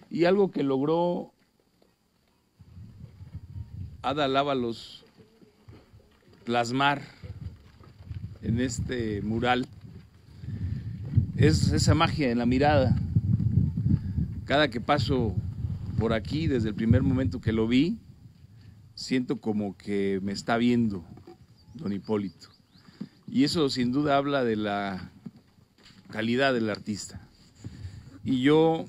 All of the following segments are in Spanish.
Y algo que logró Ada Lávalos plasmar en este mural es esa magia en la mirada. Cada que paso por aquí, desde el primer momento que lo vi, siento como que me está viendo don Hipólito. Y eso sin duda habla de la calidad del artista. Y yo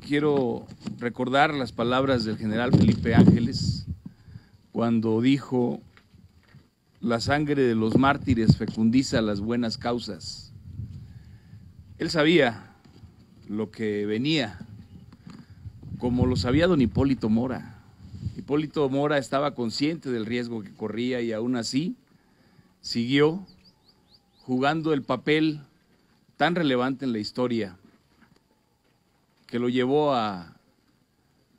quiero recordar las palabras del general Felipe Ángeles cuando dijo: la sangre de los mártires fecundiza las buenas causas. Él sabía lo que venía, como lo sabía don Hipólito Mora. Hipólito Mora estaba consciente del riesgo que corría y aún así siguió jugando el papel tan relevante en la historia que lo llevó a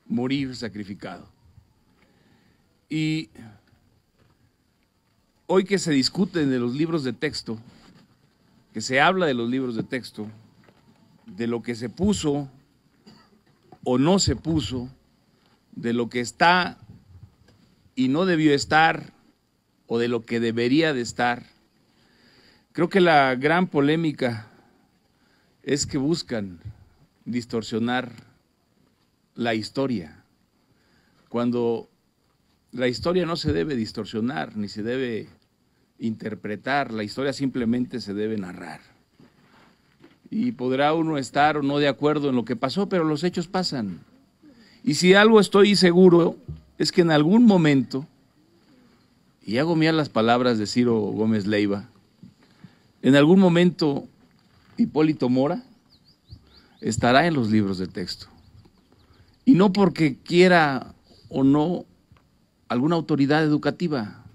morir sacrificado. Y hoy que se discuten de los libros de texto, que se habla de los libros de texto, de lo que se puso o no se puso, de lo que está y no debió estar, o de lo que debería de estar, creo que la gran polémica es que buscan distorsionar la historia, cuando la historia no se debe distorsionar, ni se debe interpretar, la historia simplemente se debe narrar. Y podrá uno estar o no de acuerdo en lo que pasó, pero los hechos pasan. Y si algo estoy seguro es que en algún momento, y hago mías las palabras de Ciro Gómez Leiva, en algún momento Hipólito Mora estará en los libros de texto. Y no porque quiera o no alguna autoridad educativa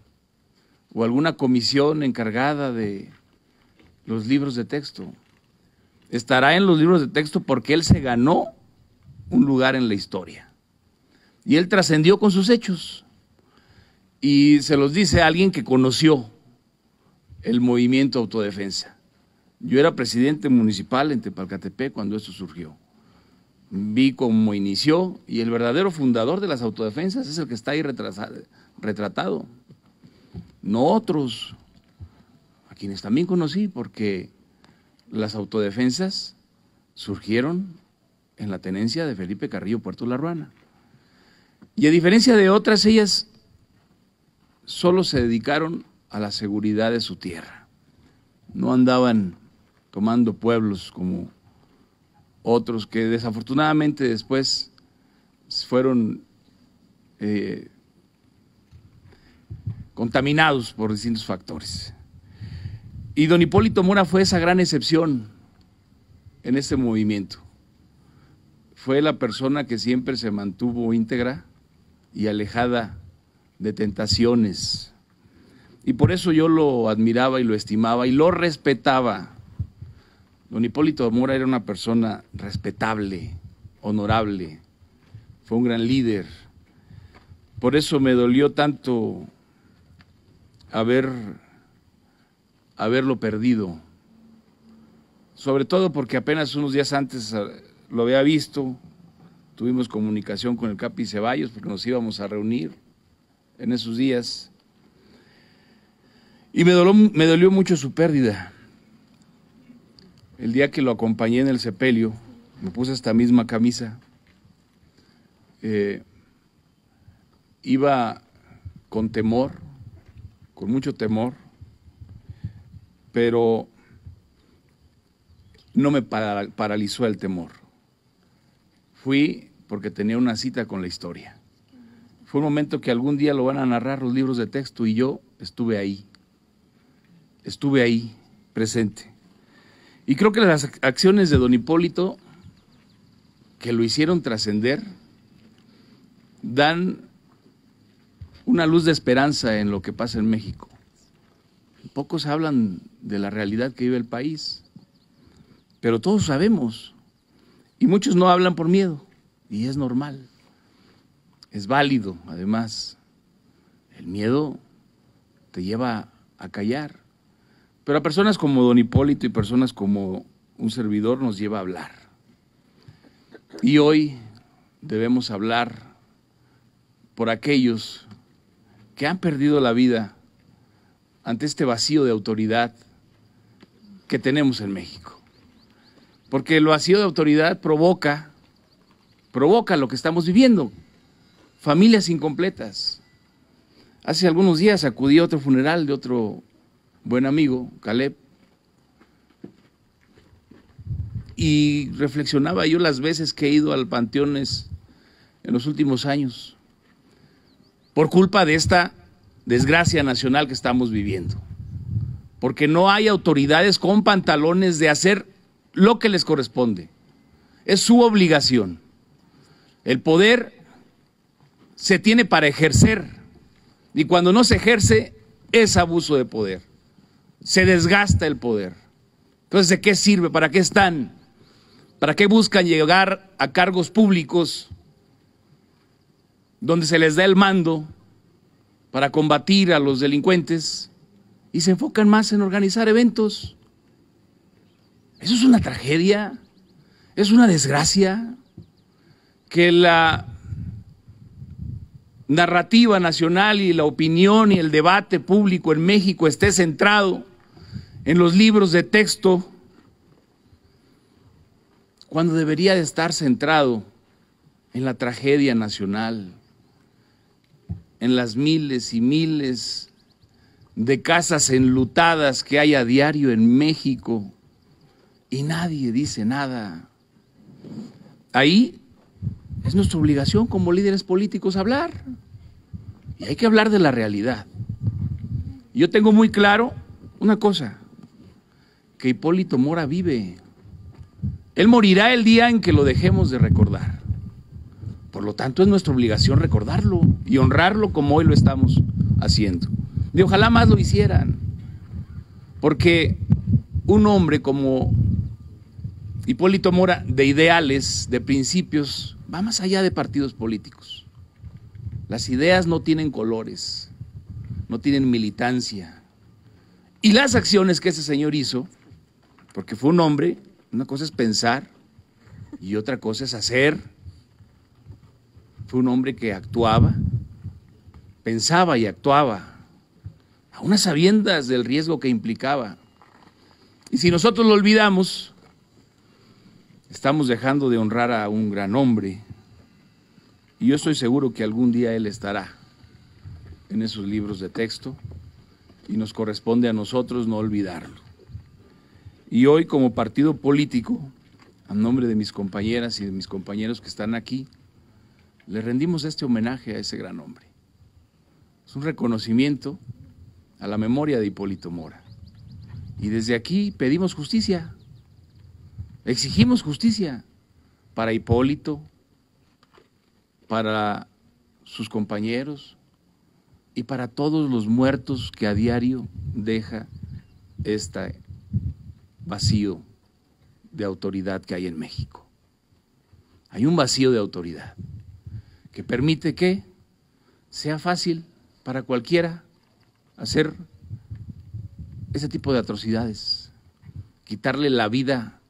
o alguna comisión encargada de los libros de texto. Estará en los libros de texto porque él se ganó un lugar en la historia. Y él trascendió con sus hechos. Y se los dice a alguien que conoció el movimiento autodefensa. Yo era presidente municipal en Tepalcatepec cuando esto surgió. Vi cómo inició y el verdadero fundador de las autodefensas es el que está ahí retratado. No otros, a quienes también conocí, porque las autodefensas surgieron en la tenencia de Felipe Carrillo Puerto La Ruana. Y a diferencia de otras, ellas solo se dedicaron a la seguridad de su tierra. No andaban tomando pueblos como otros que desafortunadamente después fueron contaminados por distintos factores. Y don Hipólito Mora fue esa gran excepción en este movimiento. Fue la persona que siempre se mantuvo íntegra y alejada de tentaciones. Y por eso yo lo admiraba y lo estimaba y lo respetaba. Don Hipólito Mora era una persona respetable, honorable, fue un gran líder. Por eso me dolió tanto haberlo perdido, sobre todo porque apenas unos días antes lo había visto, tuvimos comunicación con el Capi Ceballos porque nos íbamos a reunir en esos días y me dolió mucho su pérdida. El día que lo acompañé en el sepelio, me puse esta misma camisa, iba con temor, con mucho temor, pero no me paralizó el temor. Fui porque tenía una cita con la historia. Fue un momento que algún día lo van a narrar los libros de texto y yo estuve ahí presente. Y creo que las acciones de don Hipólito, que lo hicieron trascender, dan una luz de esperanza en lo que pasa en México. Pocos hablan de la realidad que vive el país, pero todos sabemos, y muchos no hablan por miedo, y es normal, es válido. Además, el miedo te lleva a callar, pero a personas como don Hipólito y personas como un servidor nos lleva a hablar. Y hoy debemos hablar por aquellos que han perdido la vida ante este vacío de autoridad que tenemos en México. Porque el vacío de autoridad provoca lo que estamos viviendo, familias incompletas. Hace algunos días acudí a otro funeral de otro buen amigo, Caleb, y reflexionaba yo las veces que he ido al panteones en los últimos años, por culpa de esta desgracia nacional que estamos viviendo, porque no hay autoridades con pantalones de hacer lo que les corresponde. Es su obligación. El poder se tiene para ejercer, y cuando no se ejerce es abuso de poder, se desgasta el poder. Entonces, ¿de qué sirve? ¿Para qué están? ¿Para qué buscan llegar a cargos públicos donde se les da el mando para combatir a los delincuentes y se enfocan más en organizar eventos? Eso es una tragedia, es una desgracia que la narrativa nacional y la opinión y el debate público en México esté centrado en los libros de texto, cuando debería de estar centrado en la tragedia nacional, en las miles y miles de casas enlutadas que hay a diario en México y nadie dice nada. Ahí es nuestra obligación como líderes políticos hablar, y hay que hablar de la realidad. Yo tengo muy claro una cosa, que Hipólito Mora vive. Él morirá el día en que lo dejemos de recordar. Por lo tanto, es nuestra obligación recordarlo y honrarlo como hoy lo estamos haciendo. Y ojalá más lo hicieran, porque un hombre como Hipólito Mora, de ideales, de principios, va más allá de partidos políticos. Las ideas no tienen colores, no tienen militancia. Y las acciones que ese señor hizo, porque fue un hombre, una cosa es pensar y otra cosa es hacer. Fue un hombre que actuaba, pensaba y actuaba, a unas sabiendas del riesgo que implicaba. Y si nosotros lo olvidamos, estamos dejando de honrar a un gran hombre. Y yo estoy seguro que algún día él estará en esos libros de texto y nos corresponde a nosotros no olvidarlo. Y hoy, como partido político, a nombre de mis compañeras y de mis compañeros que están aquí, le rendimos este homenaje a ese gran hombre. Es un reconocimiento a la memoria de Hipólito Mora. Y desde aquí pedimos justicia, exigimos justicia para Hipólito, para sus compañeros y para todos los muertos que a diario deja este vacío de autoridad que hay en México. Hay un vacío de autoridad que permite que sea fácil para cualquiera hacer ese tipo de atrocidades, quitarle la vida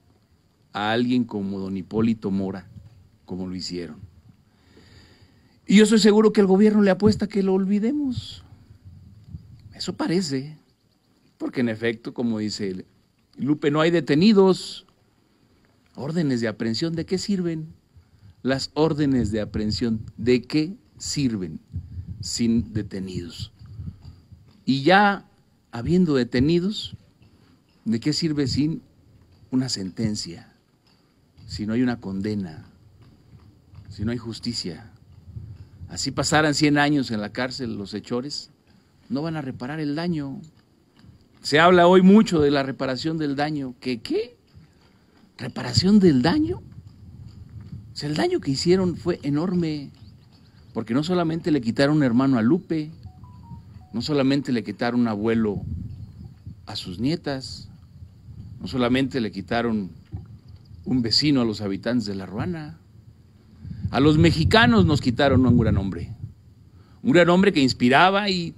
a alguien como don Hipólito Mora, como lo hicieron. Y yo estoy seguro que el gobierno le apuesta a que lo olvidemos. Eso parece, porque en efecto, como dice Lupe, no hay detenidos. Órdenes de aprehensión, ¿de qué sirven? Las órdenes de aprehensión, ¿de qué sirven sin detenidos? Y ya habiendo detenidos, ¿de qué sirve sin una sentencia? Si no hay una condena, si no hay justicia. Así pasaran 100 años en la cárcel los hechores, no van a reparar el daño. Se habla hoy mucho de la reparación del daño. ¿Qué? ¿Reparación del daño? O sea, el daño que hicieron fue enorme, porque no solamente le quitaron un hermano a Lupe, no solamente le quitaron un abuelo a sus nietas, no solamente le quitaron un vecino a los habitantes de La Ruana, a los mexicanos nos quitaron un gran hombre que inspiraba, y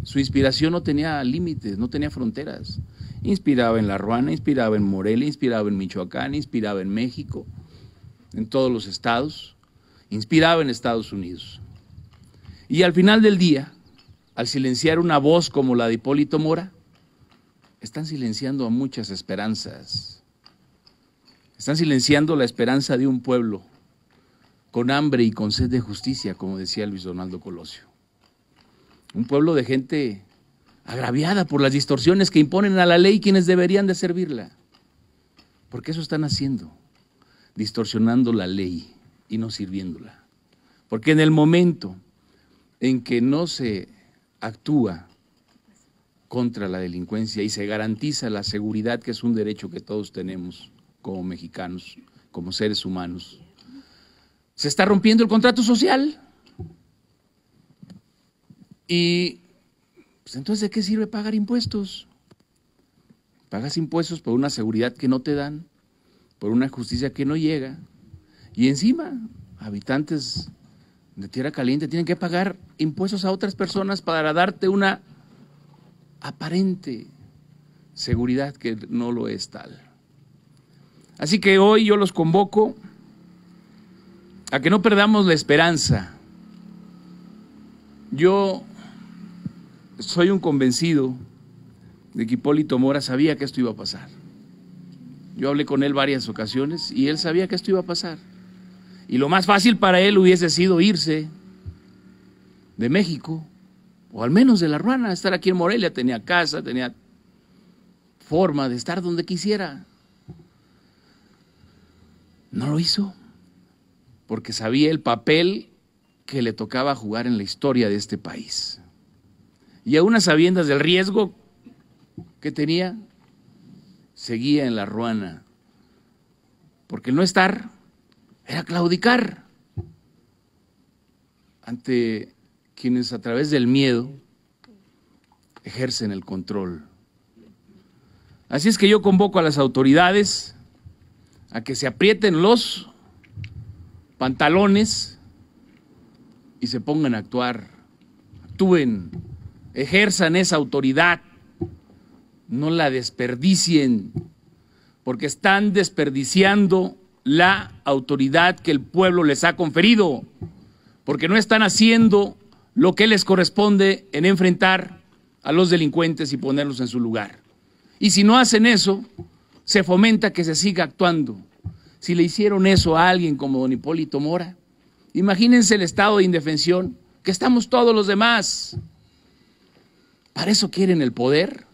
su inspiración no tenía límites, no tenía fronteras. Inspiraba en La Ruana, inspiraba en Morelia, inspiraba en Michoacán, inspiraba en México, en todos los estados. inspirado en Estados Unidos. Y al final del día, al silenciar una voz como la de Hipólito Mora, están silenciando a muchas esperanzas. Están silenciando la esperanza de un pueblo con hambre y con sed de justicia, como decía Luis Donaldo Colosio. Un pueblo de gente agraviada por las distorsiones que imponen a la ley quienes deberían de servirla. Porque eso están haciendo, distorsionando la ley y no sirviéndola. Porque en el momento en que no se actúa contra la delincuencia y se garantiza la seguridad, que es un derecho que todos tenemos como mexicanos, como seres humanos, se está rompiendo el contrato social. Y pues entonces, ¿de qué sirve pagar impuestos? Pagas impuestos por una seguridad que no te dan, por una justicia que no llega, y encima habitantes de Tierra Caliente tienen que pagar impuestos a otras personas para darte una aparente seguridad que no lo es tal. Así que hoy yo los convoco a que no perdamos la esperanza. Yo soy un convencido de que Hipólito Mora sabía que esto iba a pasar. Yo hablé con él varias ocasiones y él sabía que esto iba a pasar. Y lo más fácil para él hubiese sido irse de México, o al menos de La Ruana, estar aquí en Morelia. Tenía casa, tenía forma de estar donde quisiera. No lo hizo, porque sabía el papel que le tocaba jugar en la historia de este país. Y aún a sabiendas del riesgo que tenía, seguía en La Ruana, porque el no estar era claudicar ante quienes a través del miedo ejercen el control. Así es que yo convoco a las autoridades a que se aprieten los pantalones y se pongan a actuar, actúen, ejerzan esa autoridad, no la desperdicien, porque están desperdiciando la autoridad que el pueblo les ha conferido, porque no están haciendo lo que les corresponde en enfrentar a los delincuentes y ponerlos en su lugar. Y si no hacen eso, se fomenta que se siga actuando. Si le hicieron eso a alguien como don Hipólito Mora, imagínense el estado de indefensión que estamos todos los demás. ¿Para eso quieren el poder?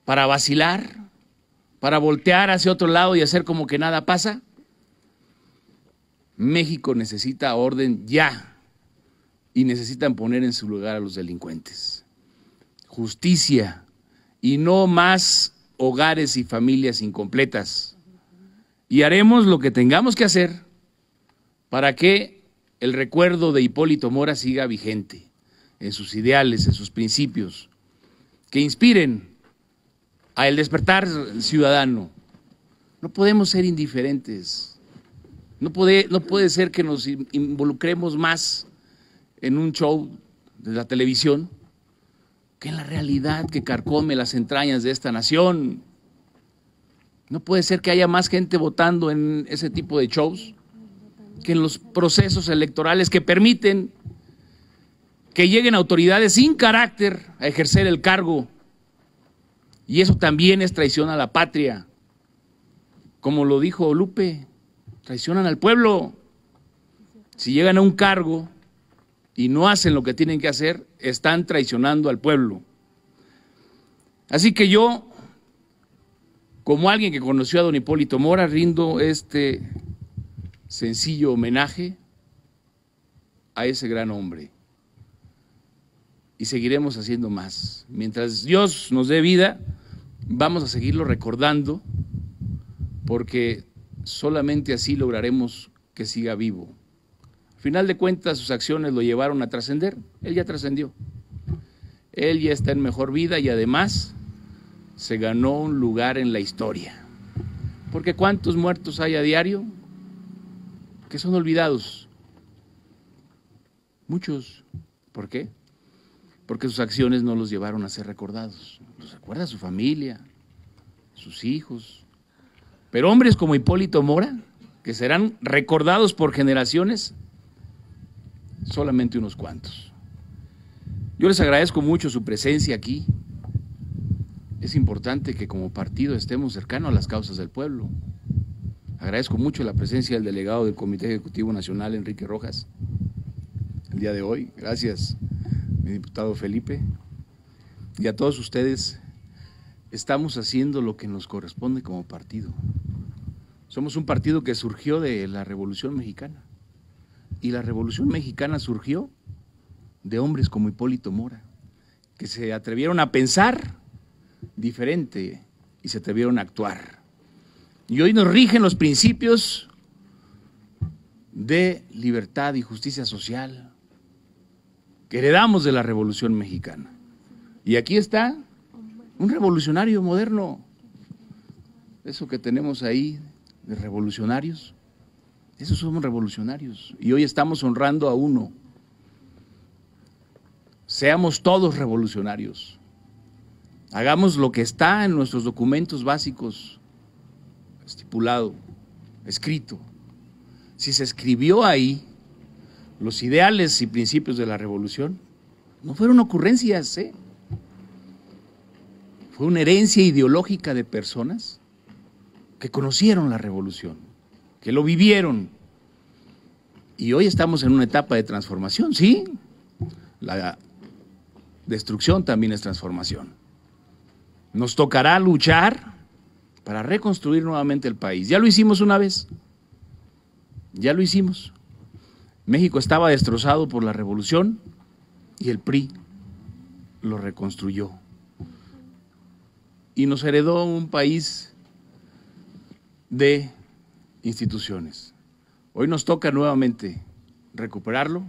¿Para vacilar? ¿Para voltear hacia otro lado y hacer como que nada pasa? México necesita orden ya, y necesitan poner en su lugar a los delincuentes. Justicia, y no más hogares y familias incompletas. Y haremos lo que tengamos que hacer para que el recuerdo de Hipólito Mora siga vigente en sus ideales, en sus principios, que inspiren al despertar ciudadano. No podemos ser indiferentes. No puede ser que nos involucremos más en un show de la televisión que en la realidad que carcome las entrañas de esta nación. No puede ser que haya más gente votando en ese tipo de shows que en los procesos electorales que permiten que lleguen autoridades sin carácter a ejercer el cargo. Y eso también es traición a la patria. Como lo dijo Lupe, traicionan al pueblo. Si llegan a un cargo y no hacen lo que tienen que hacer, están traicionando al pueblo. Así que yo, como alguien que conoció a don Hipólito Mora, rindo este sencillo homenaje a ese gran hombre. Y seguiremos haciendo más. Mientras Dios nos dé vida, vamos a seguirlo recordando, porque solamente así lograremos que siga vivo. Al final de cuentas, sus acciones lo llevaron a trascender. Él ya trascendió. Él ya está en mejor vida y además se ganó un lugar en la historia. Porque ¿cuántos muertos hay a diario que son olvidados? Muchos. ¿Por qué? Porque sus acciones no los llevaron a ser recordados. Los recuerda su familia, sus hijos. Pero hombres como Hipólito Mora que serán recordados por generaciones, solamente unos cuantos. Yo les agradezco mucho su presencia aquí. Es importante que como partido estemos cercanos a las causas del pueblo. Agradezco mucho la presencia del delegado del Comité Ejecutivo Nacional, Enrique Rojas, el día de hoy. Gracias, mi diputado Felipe. Y a todos ustedes, estamos haciendo lo que nos corresponde como partido. Somos un partido que surgió de la Revolución Mexicana. Y la Revolución Mexicana surgió de hombres como Hipólito Mora, que se atrevieron a pensar diferente y se atrevieron a actuar. Y hoy nos rigen los principios de libertad y justicia social que heredamos de la Revolución Mexicana. Y aquí está un revolucionario moderno. Eso que tenemos ahí de revolucionarios, esos somos revolucionarios. Y hoy estamos honrando a uno. Seamos todos revolucionarios. Hagamos lo que está en nuestros documentos básicos, estipulado, escrito. Si se escribió ahí los ideales y principios de la revolución, no fueron ocurrencias, fue una herencia ideológica de personas que conocieron la revolución, que lo vivieron. Y hoy estamos en una etapa de transformación, sí. La destrucción también es transformación. Nos tocará luchar para reconstruir nuevamente el país. Ya lo hicimos una vez, ya lo hicimos. México estaba destrozado por la revolución y el PRI lo reconstruyó. Y nos heredó un país de instituciones. Hoy nos toca nuevamente recuperarlo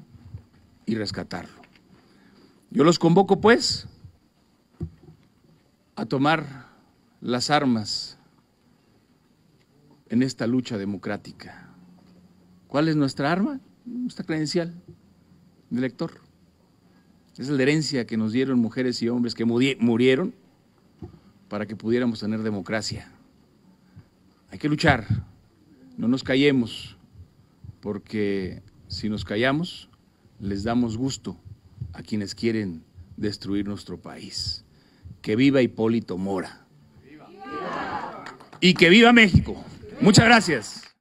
y rescatarlo. Yo los convoco pues a tomar las armas en esta lucha democrática. ¿Cuál es nuestra arma? Nuestra credencial de elector. Es la herencia que nos dieron mujeres y hombres que murieron para que pudiéramos tener democracia. Hay que luchar, no nos callemos, porque si nos callamos, les damos gusto a quienes quieren destruir nuestro país. Que viva Hipólito Mora. ¡Viva! Y que viva México. Muchas gracias.